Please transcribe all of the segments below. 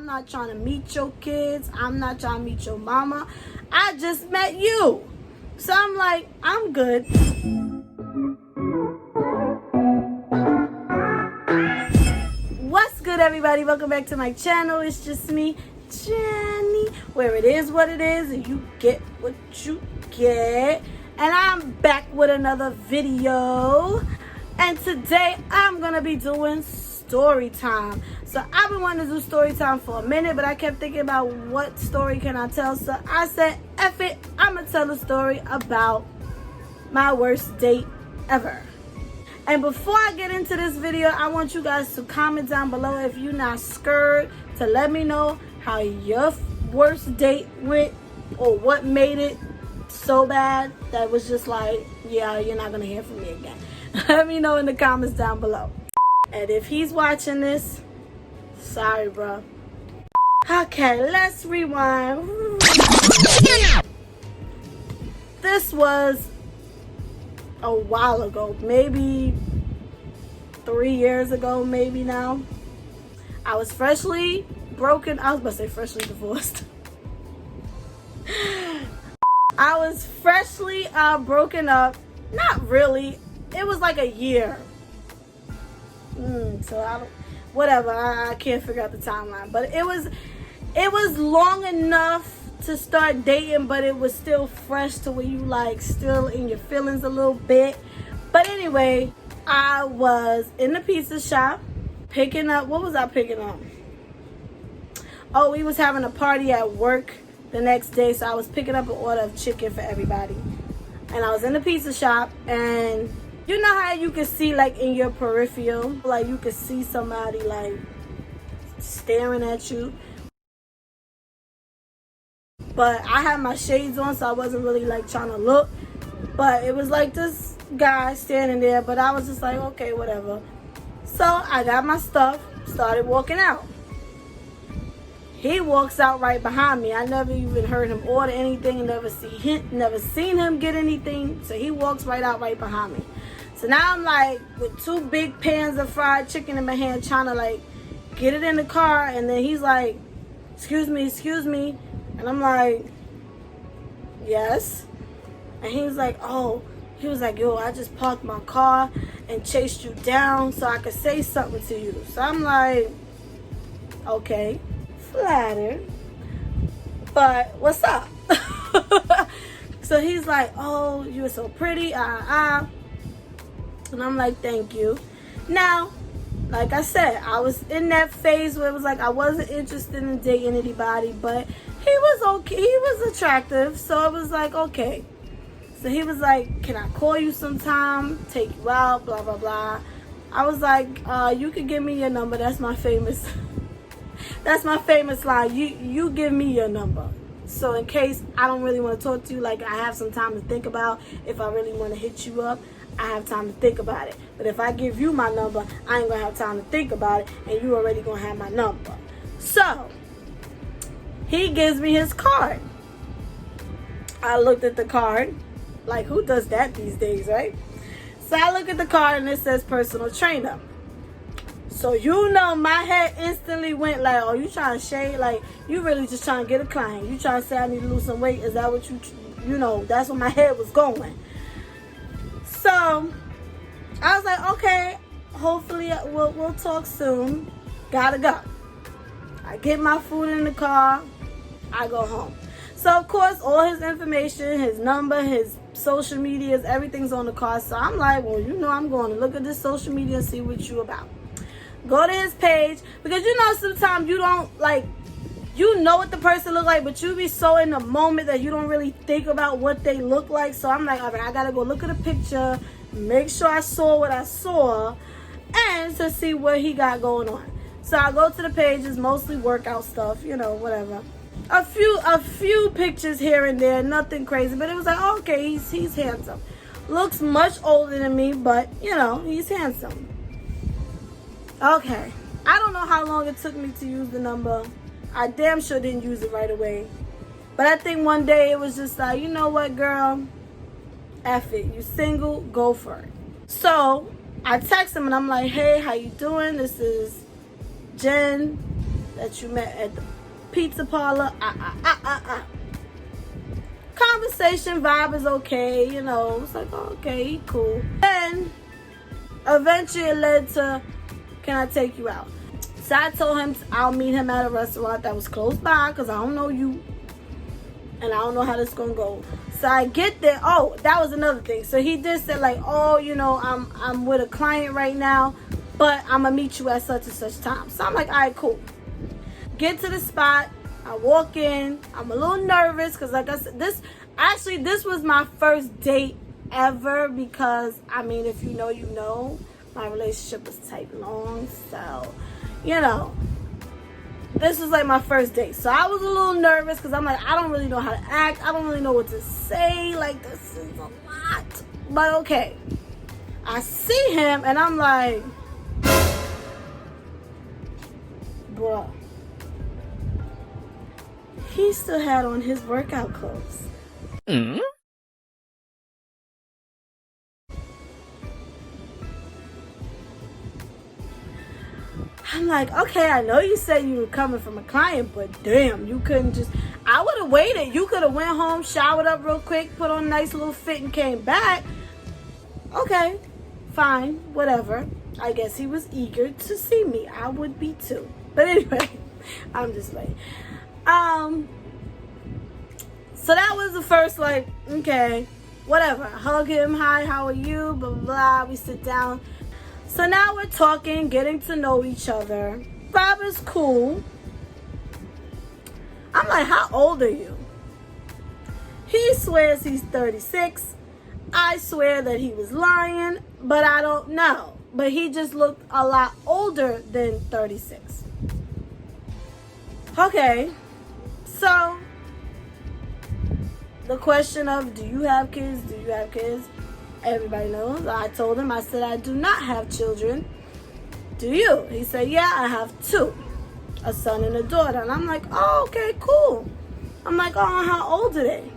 not trying to meet your kids. I'm not trying to meet your mama. I just met you. So I'm like, I'm good. What's good, everybody? Welcome back to my channel. It's just me, Jenny, where it is what it is and you get what you get. And I'm back with another video. And today I'm gonna be doing story time. So I've been wanting to do story time for a minute, but I kept thinking about what story can I tell. So I said, F it, I'm gonna tell a story about my worst date ever. And before I get into this video, I want you guys to comment down below if you're not scared, to let me know how your worst date went or what made it so bad that was just like, yeah, you're not gonna hear from me again. Let me know in the comments down below. And if he's watching this, sorry, bro. Okay, let's rewind. This was a while ago, maybe 3 years ago, maybe now. I was freshly broken. I was about to say freshly divorced. I was freshly broken up. Not really. It was like a year. So I don't, whatever. I can't figure out the timeline, but it was long enough to start dating, but it was still fresh to where you like still in your feelings a little bit. But anyway, I was in the pizza shop picking up, what was I picking up? Oh, we was having a party at work the next day, so I was picking up an order of chicken for everybody. And I was in the pizza shop, and you know how you can see like in your peripheral, like you could see somebody like staring at you. But I had my shades on, so I wasn't really like trying to look. But it was like this guy standing there, but I was just like, okay, whatever. So I got my stuff, started walking out. He walks out right behind me. I never even heard him order anything, never seen him get anything. So he walks right out right behind me. So now I'm like with 2 big pans of fried chicken in my hand, trying to like get it in the car. And then he's like, excuse me. And I'm like, yes. And he was like, yo, I just parked my car and chased you down so I could say something to you. So I'm like, okay, flattered, but what's up? So he's like, oh, you're so pretty, And I'm like, thank you. Now, like I said, I was in that phase where it was like I wasn't interested in dating anybody, but he was okay. He was attractive, so I was like, okay. So he was like, can I call you sometime, take you out, blah, blah, blah. I was like, you can give me your number. That's my famous line. You give me your number. So in case I don't really want to talk to you, like I have some time to think about if I really want to hit you up, I have time to think about it. But if I give you my number, I ain't gonna have time to think about it, and you already gonna have my number. So he gives me his card. I looked at the card, like who does that these days, right? So I look at the card and it says personal trainer. So you know my head instantly went like, oh, you trying to shade? Like you really just trying to get a client? You trying to say I need to lose some weight? Is that what you know? That's where my head was going. So I was like, okay, hopefully we'll talk soon. Gotta go. I get my food in the car. I go home. So of course, all his information, his number, his social medias, everything's on the car. So I'm like, well, you know, I'm going to look at this social media and see what you about. Go to his page, because you know sometimes you don't like, you know what the person look like, but you be so in the moment that you don't really think about what they look like. So I'm like, all right, I gotta go look at the picture, make sure I saw what I saw, and to see what he got going on. So I go to the page, it's mostly workout stuff, you know, whatever. A few pictures here and there, nothing crazy, but it was like, oh, okay, he's handsome. Looks much older than me, but you know, he's handsome. Okay, I don't know how long it took me to use the number. I damn sure didn't use it right away. But I think one day it was just like, you know what, girl? F it. You single, go for it. So I text him and I'm like, hey, how you doing? This is Jen. that you met at the pizza parlor. Conversation vibe is okay, you know. It's like, oh, okay, he cool. Then eventually it led to, can I take you out? So I told him I'll meet him at a restaurant that was close by, because I don't know you and I don't know how this gonna go. So I get there. Oh, that was another thing. So he did say like, oh, you know, I'm with a client right now, but I'm gonna meet you at such and such time. So I'm like, all right, cool. Get to the spot. I walk in. I'm a little nervous because, like I said, this was my first date ever, because, I mean, if you know, you know, my relationship was type long. So, you know, this was like my first date. So I was a little nervous because I'm like, I don't really know how to act. I don't really know what to say. Like, this is a lot. But okay. I see him and I'm like, bruh. He still had on his workout clothes. Mm-hmm. I'm like, okay, I know you said you were coming from a client, but damn, you couldn't just... I would have waited. You could have went home, showered up real quick, put on a nice little fit and came back. Okay, fine, whatever. I guess he was eager to see me. I would be too. But anyway, I'm just like... So that was the first, like, okay, whatever. Hug him, hi, how are you, blah, blah, blah. We sit down. So now we're talking, getting to know each other. Bob is cool. I'm like, how old are you? He swears he's 36. I swear that he was lying, but I don't know. But he just looked a lot older than 36. Okay, so the question of, do you have kids? Do you have kids? Everybody knows. I told him, I said, I do not have children. Do you? He said, yeah, I have 2. A son and a daughter. And I'm like, oh, okay, cool. I'm like, oh, how old are they?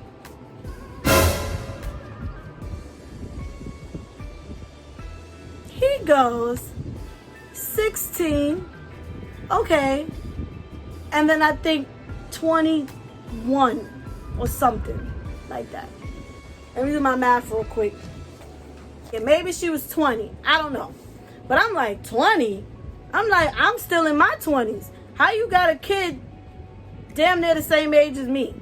He goes, 16. Okay. And then I think 21 or something like that. Let me do my math real quick. And maybe she was 20. I don't know. But I'm like, 20? I'm like, I'm still in my 20s. How you got a kid damn near the same age as me?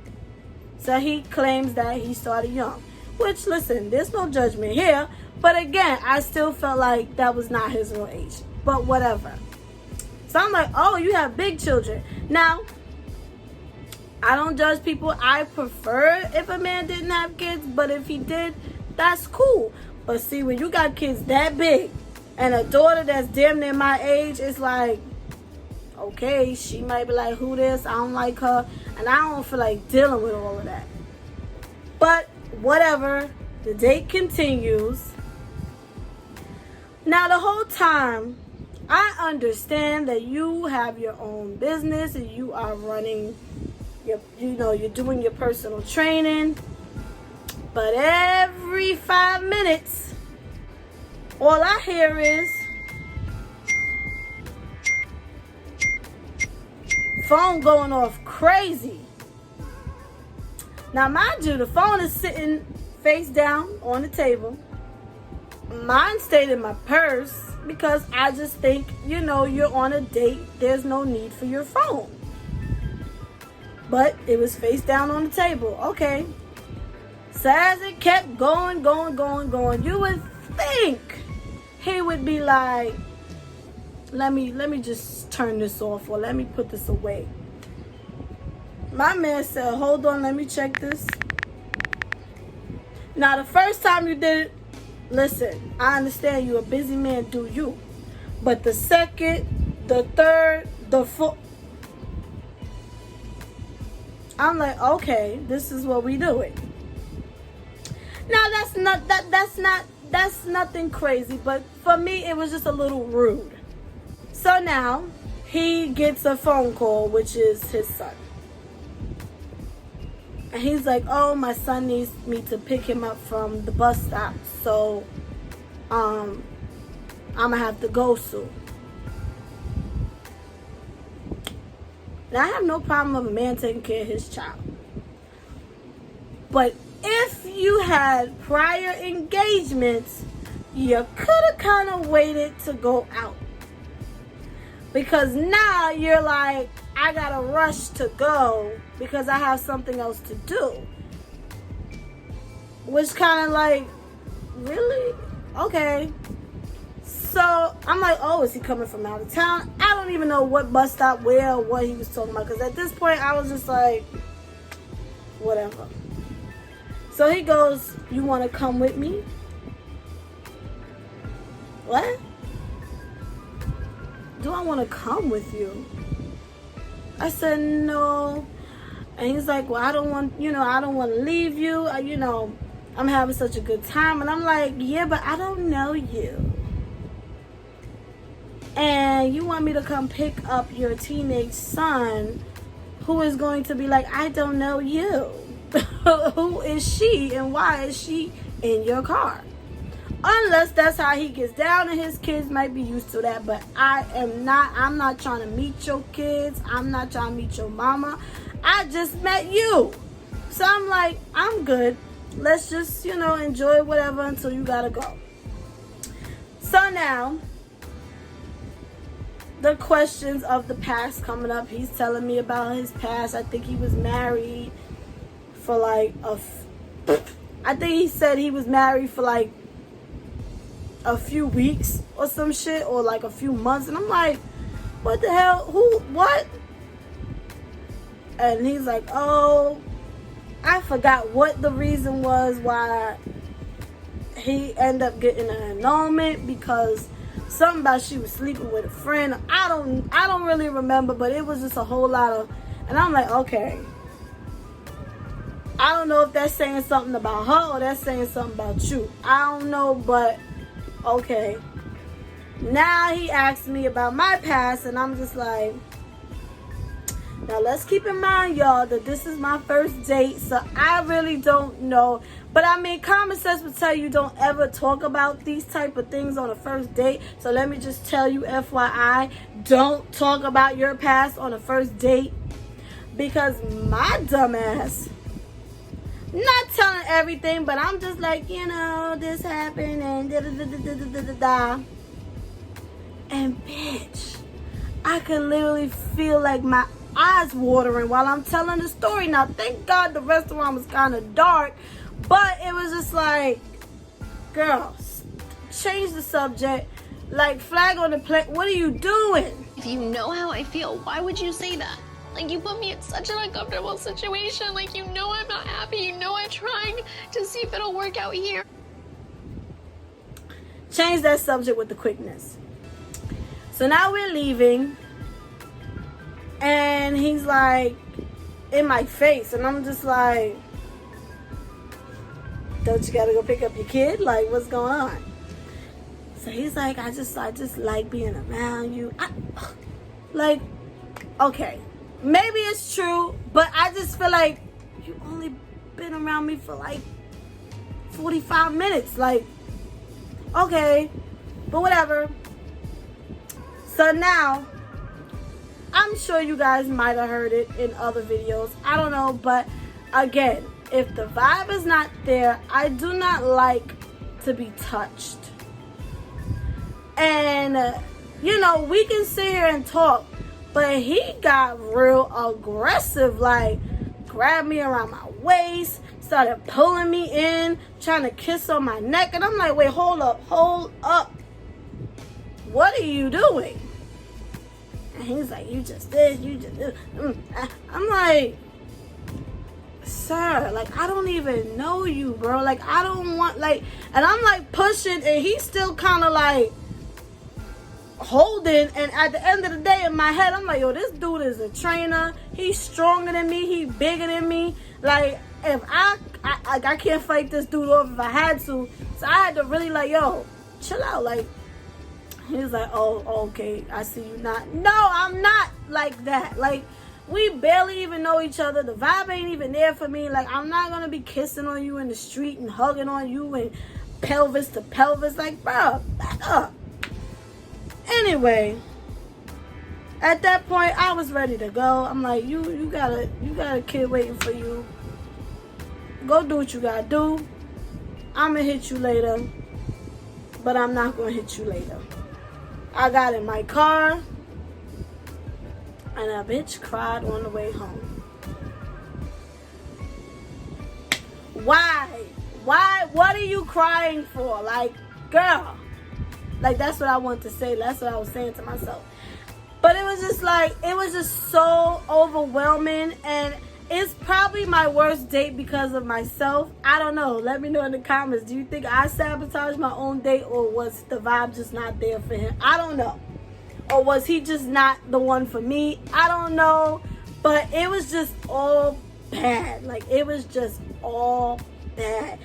So he claims that he started young. Which, listen, there's no judgment here. But again, I still felt like that was not his real age. But whatever. So I'm like, oh, you have big children. Now, I don't judge people. I prefer if a man didn't have kids. But if he did, that's cool. But see, when you got kids that big and a daughter that's damn near my age, it's like, okay, she might be like, who this? I don't like her. And I don't feel like dealing with all of that. But whatever. The date continues. Now, the whole time, I understand that you have your own business and you are running, you're doing your personal training. But every 5 minutes, all I hear is phone going off crazy. Now, mind you, the phone is sitting face down on the table. Mine stayed in my purse because I just think, you're on a date. There's no need for your phone. But it was face down on the table. Okay. So as it kept going, you would think he would be like, let me just turn this off, or let me put this away. My man said, hold on, let me check this. Now, the first time you did it, listen, I understand you're a busy man, do you? But the second, the third, the fourth, I'm like, okay, this is what we do it. Now, that's nothing crazy, but for me, it was just a little rude. So now, he gets a phone call, which is his son. And he's like, oh, my son needs me to pick him up from the bus stop, so I'm gonna have to go soon. And I have no problem with a man taking care of his child. But if you had prior engagements, you could have kind of waited to go out. Because now you're like, I gotta rush to go because I have something else to do. Which kind of like, really? Okay. So I'm like, oh, is he coming from out of town? I don't even know what bus stop, where, or what he was talking about. Because at this point, I was just like, whatever. So he goes, you want to come with me? What? Do I want to come with you? I said, no. And he's like, well, I don't want to leave you. I'm having such a good time. And I'm like, yeah, but I don't know you. And you want me to come pick up your teenage son who is going to be like, I don't know you. Who is she and why is she in your car? Unless that's how he gets down, and his kids might be used to that. But I'm not trying to meet your kids. I'm not trying to meet your mama. I just met you. So I'm like, I'm good. Let's just, enjoy whatever until you gotta go. So now, the questions of the past coming up. He's telling me about his past. I think he was married for like I think he said he was married for like a few weeks or some shit, or like a few months. And I'm like, what the hell? Who? What? And he's like, oh, I forgot what the reason was why he ended up getting an annulment, because something about she was sleeping with a friend. I don't really remember, but it was just a whole lot of, and I'm like, okay. I don't know if that's saying something about her or that's saying something about you. I don't know, but okay. Now he asked me about my past, and I'm just like, now let's keep in mind, y'all, that this is my first date, so I really don't know. But I mean, common sense would tell you don't ever talk about these type of things on a first date. So let me just tell you, FYI, don't talk about your past on a first date. Because my dumb ass, not telling everything, but I'm just like, this happened and da-da-da-da-da-da-da. And bitch, I could literally feel like my eyes watering while I'm telling the story. Now, thank God the restaurant was kind of dark, but it was just like, girl, change the subject. Like, flag on the plate. What are you doing? If you know how I feel, why would you say that? Like, you put me in such an uncomfortable situation. Like, I'm not happy. I'm trying to see if it'll work out here. Change that subject with the quickness. So now we're leaving. And he's like, in my face. And I'm just like, don't you gotta go pick up your kid? Like, what's going on? So he's like, I just like being around you. Like, okay. Maybe it's true, but I just feel like you only been around me for like 45 minutes. Like, okay, but whatever. So now, I'm sure you guys might have heard it in other videos. I don't know, but again, if the vibe is not there, I do not like to be touched. And, we can sit here and talk. But he got real aggressive, like grabbed me around my waist, started pulling me in, trying to kiss on my neck. And I'm like, wait, hold up. What are you doing? And he's like, you just this. I'm like, sir, like, I don't even know you, bro. Like, I don't want, like, and I'm like pushing, and he's still kind of like holding. And at the end of the day, in my head, I'm like, yo, this dude is a trainer. He's stronger than me. He's bigger than me. Like, if I can't fight this dude off if I had to. So I had to really like, yo, chill out. Like, he was like, oh, okay, I see you not. No, I'm not like that. Like, we barely even know each other. The vibe ain't even there for me. Like, I'm not gonna be kissing on you in the street and hugging on you and pelvis to pelvis. Like, bro, back up. Anyway, At that point, I was ready to go. I'm like, you got a kid waiting for you. Go do what you gotta do. I'm gonna hit you later, but I'm not gonna hit you later. I got in my car, and a bitch cried on the way home. Why? What are you crying for? Like, girl. Like, that's what I want to say. That's what I was saying to myself. But it was just so overwhelming, and it's probably my worst date because of myself. I don't know. Let me know in the comments. Do you think I sabotaged my own date, or was the vibe just not there for him? I don't know. Or was he just not the one for me? I don't know. But it was just all bad. Like, it was just all bad.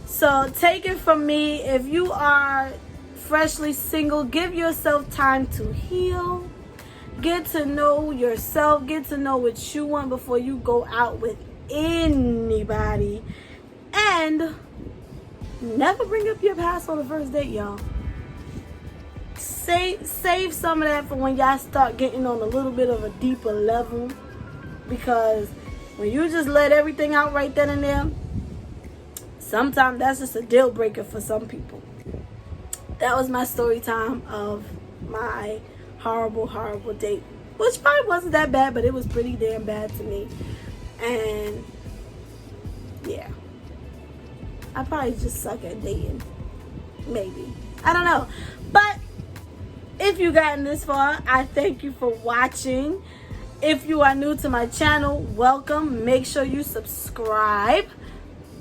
So take it from me, if you are freshly single, give yourself time to heal. Get to know yourself. Get to know what you want before you go out with anybody. And never bring up your past on the first date, y'all. Save some of that for when y'all start getting on a little bit of a deeper level. Because when you just let everything out right then and there, sometimes that's just a deal breaker for some people. That was my story time of my horrible date, which probably wasn't that bad, but it was pretty damn bad to me. And yeah, I probably just suck at dating, maybe, I don't know. But if you gotten this far, I thank you for watching. If you are new to my channel, welcome. Make sure you subscribe.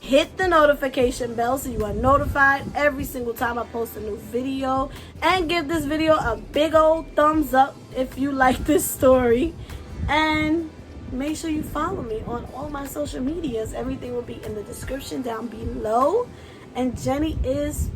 Hit the notification bell so you are notified every single time I post a new video. And give this video a big old thumbs up if you like this story. And make sure you follow me on all my social medias. Everything will be in the description down below. And Jenny is